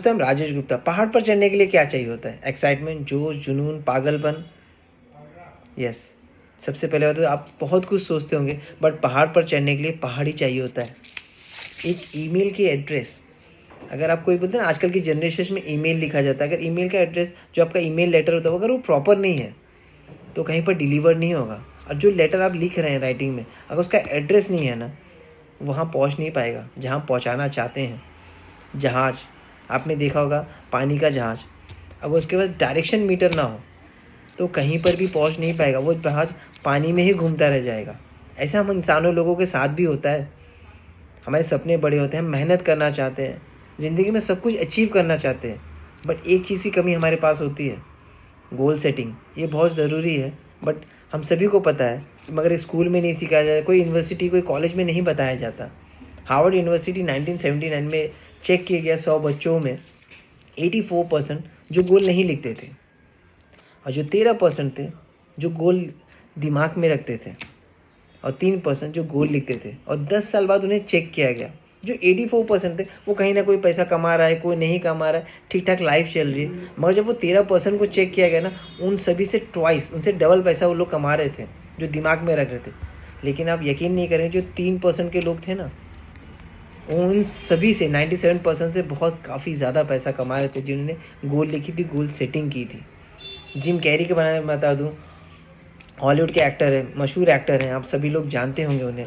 दोस्त है हम राजेश गुप्ता। पहाड़ पर चढ़ने के लिए क्या चाहिए होता है? एक्साइटमेंट, जोश, जुनून, पागलपन। यस, सबसे पहले बात तो आप बहुत कुछ सोचते होंगे, बट पहाड़ पर चढ़ने के लिए पहाड़ ही चाहिए होता है। एक ईमेल की एड्रेस, अगर आप कोई बोलते हैं ना, आजकल की जनरेशन में ईमेल लिखा जाता है, अगर ईमेल का एड्रेस जो आपका ईमेल लेटर होता है अगर वो प्रॉपर नहीं है तो कहीं पर डिलीवर नहीं होगा। और जो लेटर आप लिख रहे हैं राइटिंग में, अगर उसका एड्रेस नहीं है ना, वहाँ पहुँच नहीं पाएगा जहाँ पहुँचाना चाहते हैं। जहाज़, आपने देखा होगा पानी का जहाज़, अगर उसके पास डायरेक्शन मीटर ना हो तो कहीं पर भी पहुँच नहीं पाएगा, वो जहाज़ पानी में ही घूमता रह जाएगा। ऐसा हम इंसानों लोगों के साथ भी होता है। हमारे सपने बड़े होते हैं, हम मेहनत करना चाहते हैं, ज़िंदगी में सब कुछ अचीव करना चाहते हैं, बट एक चीज़ की कमी हमारे पास होती है, गोल सेटिंग। ये बहुत ज़रूरी है, बट हम सभी को पता है, मगर स्कूल में नहीं सिखाया जाता, कोई यूनिवर्सिटी कोई कॉलेज में नहीं बताया जाता। हार्वर्ड यूनिवर्सिटी 1979 में चेक किया गया 100 बच्चों में 84% जो गोल नहीं लिखते थे, और जो 13% थे जो गोल दिमाग में रखते थे, और 3% जो गोल लिखते थे। और 10 साल बाद उन्हें चेक किया गया, जो 84% थे वो कहीं ना कोई पैसा कमा रहा है, कोई नहीं कमा रहा है, ठीक ठाक लाइफ चल रही है। मगर जब वो 13% को चेक किया गया ना, उन सभी से ट्वाइस, उनसे डबल पैसा वो लोग कमा रहे थे जो दिमाग में रख रहे थे। लेकिन आप यकीन नहीं करेंगे, जो 3% के लोग थे ना, उन सभी से 97% से बहुत काफ़ी ज़्यादा पैसा कमा रहे थे, जिन्होंने गोल लिखी थी, गोल सेटिंग की थी। जिम कैरी के बारे में बता दूँ, हॉलीवुड के एक्टर हैं, मशहूर एक्टर हैं, आप सभी लोग जानते होंगे उन्हें।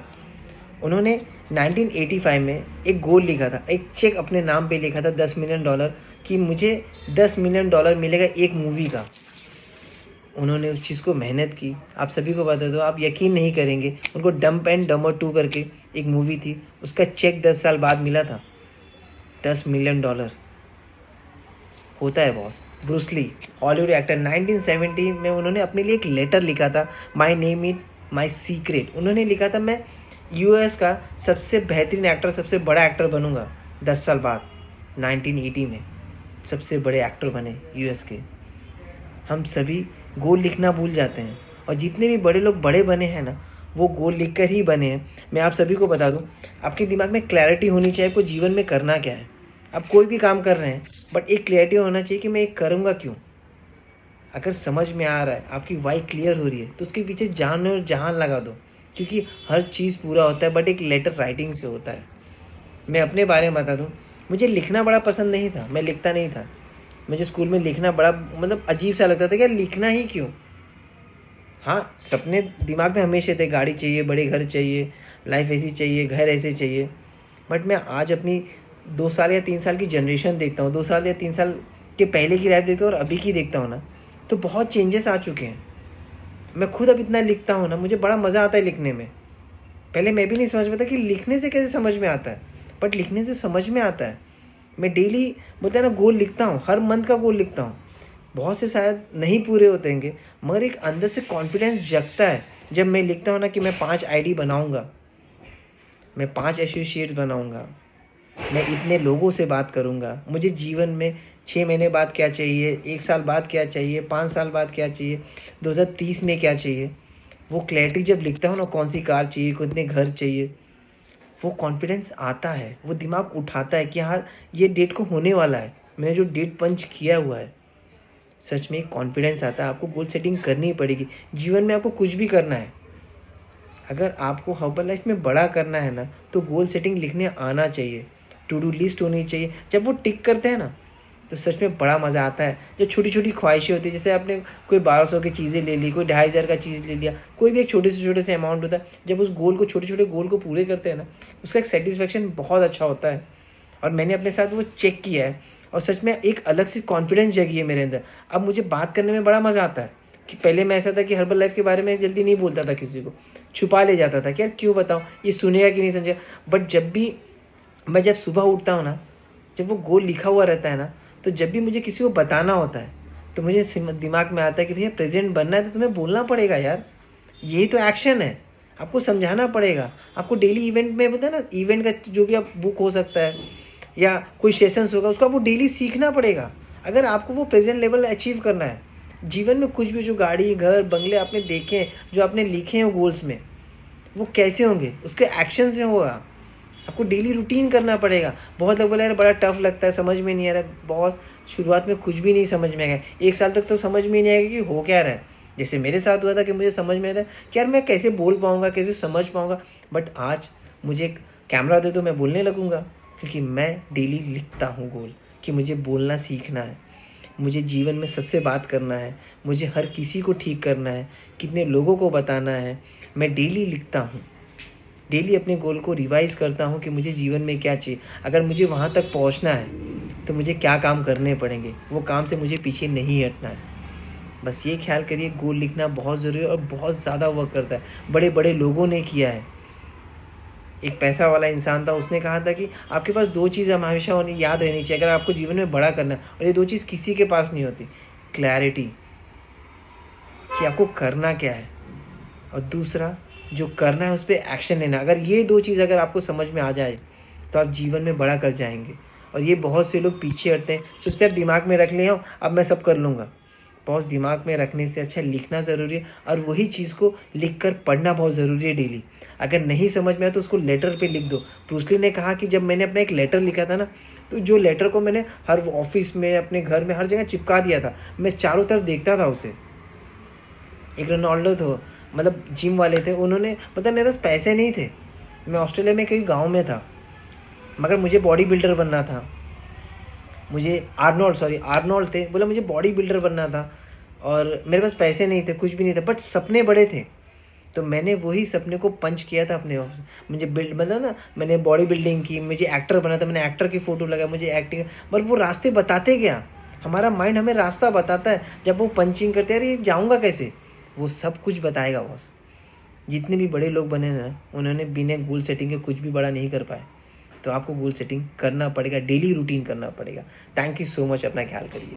उन्होंने 1985 में एक गोल लिखा था, एक चेक अपने नाम पे लिखा था $10 मिलियन कि मुझे $10 मिलियन मिलेगा एक मूवी का। उन्होंने उस चीज़ को मेहनत की। आप सभी को बता दो, आप यकीन नहीं करेंगे, उनको डम्प एंड डम्बर 2 करके एक मूवी थी, उसका चेक 10 साल बाद मिला था, $10 मिलियन। होता है boss. Bruce Lee, Hollywood actor, 1970 में उन्होंने अपने लिए एक लेटर लिखा था, my name is my secret. उन्होंने लिखा था, मैं यूएस का सबसे बेहतरीन एक्टर, सबसे बड़ा एक्टर बनूंगा। 10 साल बाद 1980 में सबसे बड़े एक्टर बने यूएस के। हम सभी गोल लिखना भूल जाते हैं, और जितने भी बड़े लोग बड़े बने हैं ना, वो गोल लिख कर ही बने हैं। मैं आप सभी को बता दूं, आपके दिमाग में क्लैरिटी होनी चाहिए, आपको जीवन में करना क्या है। आप कोई भी काम कर रहे हैं, बट एक क्लैरिटी होना चाहिए कि मैं ये करूँगा क्यों। अगर समझ में आ रहा है, आपकी वाई क्लियर हो रही है, तो उसके पीछे जान और जहान लगा दो, क्योंकि हर चीज़ पूरा होता है, बट एक लेटर राइटिंग से होता है। मैं अपने बारे में बता दूं, मुझे लिखना बड़ा पसंद नहीं था, मैं लिखता नहीं था। मुझे स्कूल में लिखना बड़ा मतलब अजीब सा लगता था कि यार लिखना ही क्यों। हाँ, सपने दिमाग में हमेशा थे, गाड़ी चाहिए, बड़े घर चाहिए, लाइफ ऐसी चाहिए, घर ऐसे चाहिए। बट मैं आज अपनी 2 साल या 3 साल की जनरेशन देखता हूँ, 2 साल या 3 साल के पहले की लाइफ देखता हूँ और अभी की देखता हूँ ना, तो बहुत चेंजेस आ चुके हैं। मैं खुद अब इतना लिखता हूँ ना, मुझे बड़ा मज़ा आता है लिखने में। पहले मैं भी नहीं समझ पाता कि लिखने से कैसे समझ में आता है, बट लिखने से समझ में आता है। मैं डेली बोलते हैं ना, गोल लिखता हूँ, हर मंथ का गोल लिखता हूँ। बहुत से शायद नहीं पूरे होते होंगे, मगर एक अंदर से कॉन्फिडेंस जगता है जब मैं लिखता हूँ ना कि मैं 5 आईडी बनाऊँगा, मैं 5 एसोसिएट्स बनाऊँगा, मैं इतने लोगों से बात करूँगा, मुझे जीवन में 6 महीने बाद क्या चाहिए, 1 साल बाद क्या चाहिए, 5 साल बाद क्या चाहिए, 2030 में क्या चाहिए। वो क्लैरिटी जब लिखता हूँ ना, कौन सी कार चाहिए, कितने घर चाहिए, वो कॉन्फिडेंस आता है, वो दिमाग उठाता है कि हाँ, ये डेट को होने वाला है, मैंने जो डेट पंच किया हुआ है। सच में एक कॉन्फिडेंस आता है। आपको गोल सेटिंग करनी ही पड़ेगी। जीवन में आपको कुछ भी करना है, अगर आपको हर्बल लाइफ में बड़ा करना है ना, तो गोल सेटिंग लिखने आना चाहिए, टू डू लिस्ट होनी चाहिए। जब वो टिक करते हैं ना, तो सच में बड़ा मज़ा आता है। जो छोटी छोटी ख्वाहिशें होती है, जैसे आपने कोई 1200 की चीज़ें ले ली, कोई 2500 का चीज़ ले लिया, कोई भी एक छोटे से अमाउंट होता है, जब उस गोल को, छोटे छोटे गोल को पूरे करते हैं ना, उसका एक सेटिस्फेक्शन बहुत अच्छा होता है। और मैंने अपने साथ वो चेक किया है, और सच में एक अलग सी कॉन्फिडेंस जगी है मेरे अंदर। अब मुझे बात करने में बड़ा मज़ा आता है। कि पहले मैं ऐसा था कि हर्बल लाइफ के बारे में जल्दी नहीं बोलता था, किसी को छुपा ले जाता था कि यार क्यों बताऊँ, ये सुनेगा कि नहीं समझेगा। बट जब भी मैं जब सुबह उठता हूँ ना, जब वो गोल लिखा हुआ रहता है ना, तो जब भी मुझे किसी को बताना होता है, तो मुझे दिमाग में आता है कि भैया प्रेजेंट बनना है तो तुम्हें बोलना पड़ेगा यार, यही तो एक्शन है। आपको समझाना पड़ेगा। आपको डेली इवेंट में बोलते हैं ना, इवेंट का जो भी आप बुक हो सकता है या कोई सेशंस होगा, उसको आपको डेली सीखना पड़ेगा, अगर आपको वो प्रेजेंट लेवल अचीव करना है। जीवन में कुछ भी, जो गाड़ी, घर, बंगले आपने देखे हैं, जो आपने लिखे हैं गोल्स में, वो कैसे होंगे, उसके एक्शन से होगा। आपको डेली रूटीन करना पड़ेगा। बहुत लोग बोले यार बड़ा टफ लगता है, समझ में नहीं आ रहा है। बॉस शुरुआत में कुछ भी नहीं समझ में आएगा, 1 साल तक तो समझ में ही नहीं आएगा कि हो क्या रहा है। जैसे मेरे साथ हुआ था कि मुझे समझ में आता है कि यार मैं कैसे बोल पाऊँगा, कैसे समझ पाऊँगा। बट आज मुझे एक कैमरा दे दो, मैं बोलने लगूँगा, क्योंकि मैं डेली लिखता हूँ गोल कि मुझे बोलना सीखना है, मुझे जीवन में सबसे बात करना है, मुझे हर किसी को ठीक करना है, कितने लोगों को बताना है। मैं डेली लिखता हूँ, डेली अपने गोल को रिवाइज़ करता हूँ कि मुझे जीवन में क्या चाहिए। अगर मुझे वहाँ तक पहुँचना है, तो मुझे क्या काम करने पड़ेंगे, वो काम से मुझे पीछे नहीं हटना है। बस ये ख़्याल करिए, गोल लिखना बहुत ज़रूरी है और बहुत ज़्यादा वर्क करता है। बड़े-बड़े लोगों ने किया है। एक पैसा वाला इंसान था, उसने कहा था कि आपके पास 2 चीज़ हमेशा होनी याद रहनी चाहिए अगर आपको जीवन में बड़ा करना है, और ये 2 चीज़ किसी के पास नहीं होती। क्लैरिटी कि आपको करना क्या है, और दूसरा जो करना है उस पे एक्शन लेना। अगर ये 2 चीज़ अगर आपको समझ में आ जाए, तो आप जीवन में बड़ा कर जाएँगे। और ये बहुत से लोग पीछे हटते हैं, सोचते हैं दिमाग में रख लिया हूँ, अब मैं सब कर लूँगा। बॉस दिमाग में रखने से अच्छा लिखना ज़रूरी है, और वही चीज़ को लिख कर पढ़ना बहुत ज़रूरी है डेली। अगर नहीं समझ में आया तो उसको लेटर पे लिख दो। ब्रूस ली ने कहा कि जब मैंने अपना एक लेटर लिखा था ना, तो जो लेटर को मैंने हर ऑफ़िस में, अपने घर में, हर जगह चिपका दिया था। मैं चारों तरफ देखता था उसे। एक रोनाल्डो थे, मतलब जिम वाले थे, उन्होंने, मतलब मेरे पास पैसे नहीं थे। मैं ऑस्ट्रेलिया में कहीं गाँव में था, मगर मुझे बॉडी बिल्डर बनना था। मुझे आर्नोल्ड थे, बोला मुझे बॉडी बिल्डर बनना था, और मेरे पास पैसे नहीं थे, कुछ भी नहीं था, बट सपने बड़े थे। तो मैंने वही सपने को पंच किया था अपने मुझे मतलब ना, मैंने बॉडी बिल्डिंग की, मुझे एक्टर बना था, मैंने एक्टर की फ़ोटो लगाई, मुझे एक्टिंग, पर वो रास्ते बताते गया। हमारा माइंड हमें रास्ता बताता है। जब वो पंचिंग करते हैं, अरे जाऊँगा कैसे, वो सब कुछ बताएगा बॉस। जितने भी बड़े लोग बने ना, उन्होंने बिना गोल सेटिंग के कुछ भी बड़ा नहीं कर पाए। तो आपको गोल सेटिंग करना पड़ेगा, डेली रूटीन करना पड़ेगा। थैंक यू सो मच, अपना ख्याल करिए।